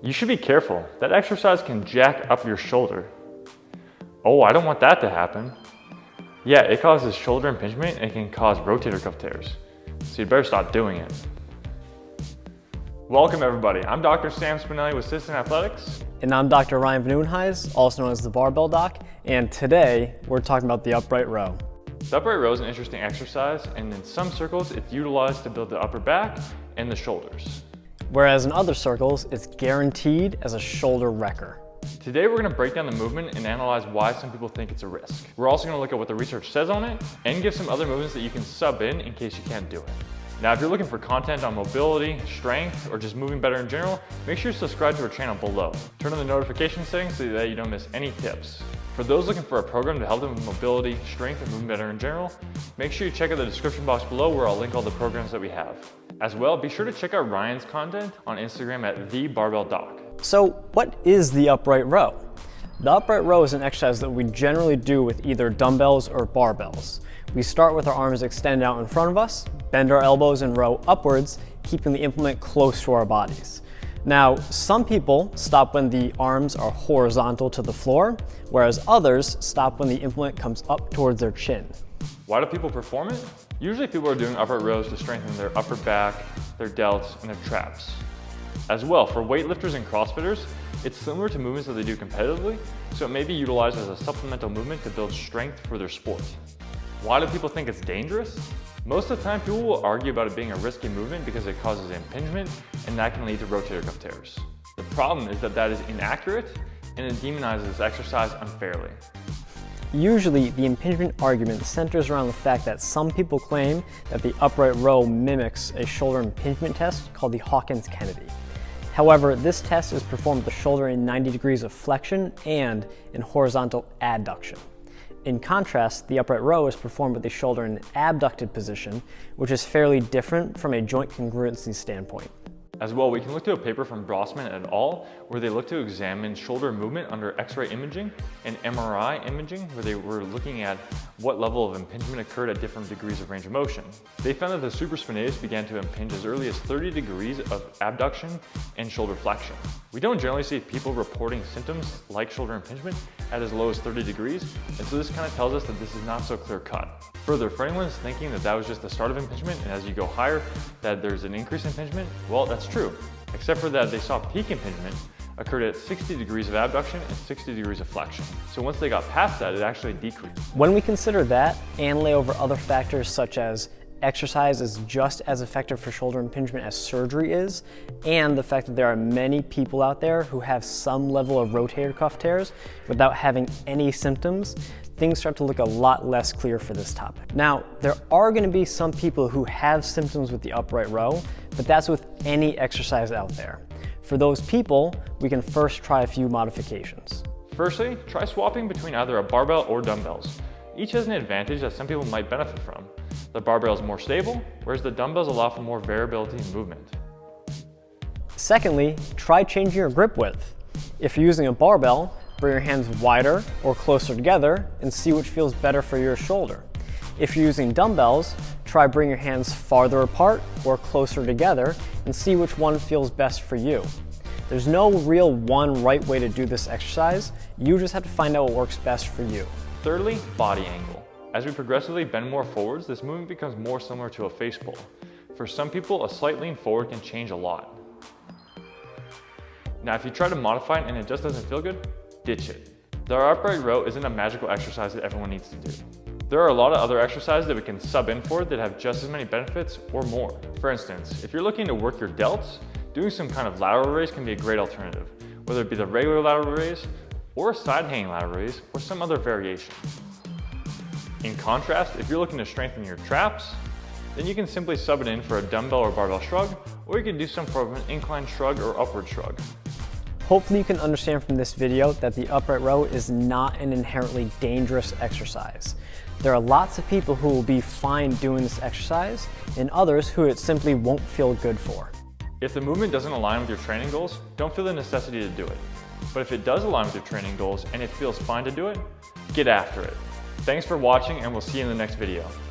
You should be careful. That exercise can jack up your shoulder. Oh, I don't want that to happen. Yeah, it causes shoulder impingement and can cause rotator cuff tears. So you better stop doing it. Welcome everybody. I'm Dr. Sam Spinelli with Assistant Athletics. And I'm Dr. Ryan Van Nieuwenhuis, also known as the Barbell Doc. And today we're talking about the upright row. The upright row is an interesting exercise, and in some circles it's utilized to build the upper back and the shoulders. Whereas in other circles, it's guaranteed as a shoulder wrecker. Today we're going to break down the movement and analyze why some people think it's a risk. We're also going to look at what the research says on it and give some other movements that you can sub in case you can't do it. Now, if you're looking for content on mobility, strength, or just moving better in general, make sure you subscribe to our channel below. Turn on the notification settings so that you don't miss any tips. For those looking for a program to help them with mobility, strength, and moving better in general, make sure you check out the description box below where I'll link all the programs that we have. As well, be sure to check out Ryan's content on Instagram at @TheBarbellDoc. So what is the upright row? The upright row is an exercise that we generally do with either dumbbells or barbells. We start with our arms extended out in front of us, bend our elbows and row upwards, keeping the implement close to our bodies. Now, some people stop when the arms are horizontal to the floor, whereas others stop when the implement comes up towards their chin. Why do people perform it? Usually people are doing upright rows to strengthen their upper back, their delts, and their traps. As well, for weightlifters and CrossFitters, it's similar to movements that they do competitively, so it may be utilized as a supplemental movement to build strength for their sport. Why do people think it's dangerous? Most of the time, people will argue about it being a risky movement because it causes impingement, and that can lead to rotator cuff tears. The problem is that that is inaccurate, and it demonizes this exercise unfairly. Usually, the impingement argument centers around the fact that some people claim that the upright row mimics a shoulder impingement test called the Hawkins-Kennedy. However, this test is performed with the shoulder in 90 degrees of flexion and in horizontal adduction. In contrast, the upright row is performed with the shoulder in an abducted position, which is fairly different from a joint congruency standpoint. As well, we can look to a paper from Brossman et al. Where they looked to examine shoulder movement under X-ray imaging and MRI imaging, where they were looking at what level of impingement occurred at different degrees of range of motion. They found that the supraspinatus began to impinge as early as 30 degrees of abduction and shoulder flexion. We don't generally see people reporting symptoms like shoulder impingement at as low as 30 degrees, and so this kind of tells us that this is not so clear cut. Further, for anyone who's thinking that that was just the start of impingement and as you go higher that there's an increase in impingement, well, that's true, except for that they saw peak impingement occurred at 60 degrees of abduction and 60 degrees of flexion. So once they got past that, it actually decreased. When we consider that and lay over other factors such as exercise is just as effective for shoulder impingement as surgery is, and the fact that there are many people out there who have some level of rotator cuff tears without having any symptoms, things start to look a lot less clear for this topic. Now, there are going to be some people who have symptoms with the upright row, but that's with any exercise out there. For those people, we can first try a few modifications. Firstly, try swapping between either a barbell or dumbbells. Each has an advantage that some people might benefit from. The barbell is more stable, whereas the dumbbells allow for more variability in movement. Secondly, try changing your grip width. If you're using a barbell, bring your hands wider or closer together and see which feels better for your shoulder. If you're using dumbbells, try bring your hands farther apart or closer together and see which one feels best for you. There's no real one right way to do this exercise. You just have to find out what works best for you. Thirdly, body angle. As we progressively bend more forwards, this movement becomes more similar to a face pull. For some people, a slight lean forward can change a lot. Now, if you try to modify it and it just doesn't feel good, ditch it. The upright row isn't a magical exercise that everyone needs to do. There are a lot of other exercises that we can sub in for that have just as many benefits or more. For instance, if you're looking to work your delts, doing some kind of lateral raise can be a great alternative, whether it be the regular lateral raise or a side hanging lateral raise or some other variation. In contrast, if you're looking to strengthen your traps, then you can simply sub it in for a dumbbell or barbell shrug, or you can do some form of an incline shrug or upward shrug. Hopefully you can understand from this video that the upright row is not an inherently dangerous exercise. There are lots of people who will be fine doing this exercise, and others who it simply won't feel good for. If the movement doesn't align with your training goals, don't feel the necessity to do it. But if it does align with your training goals and it feels fine to do it, get after it. Thanks for watching, and we'll see you in the next video.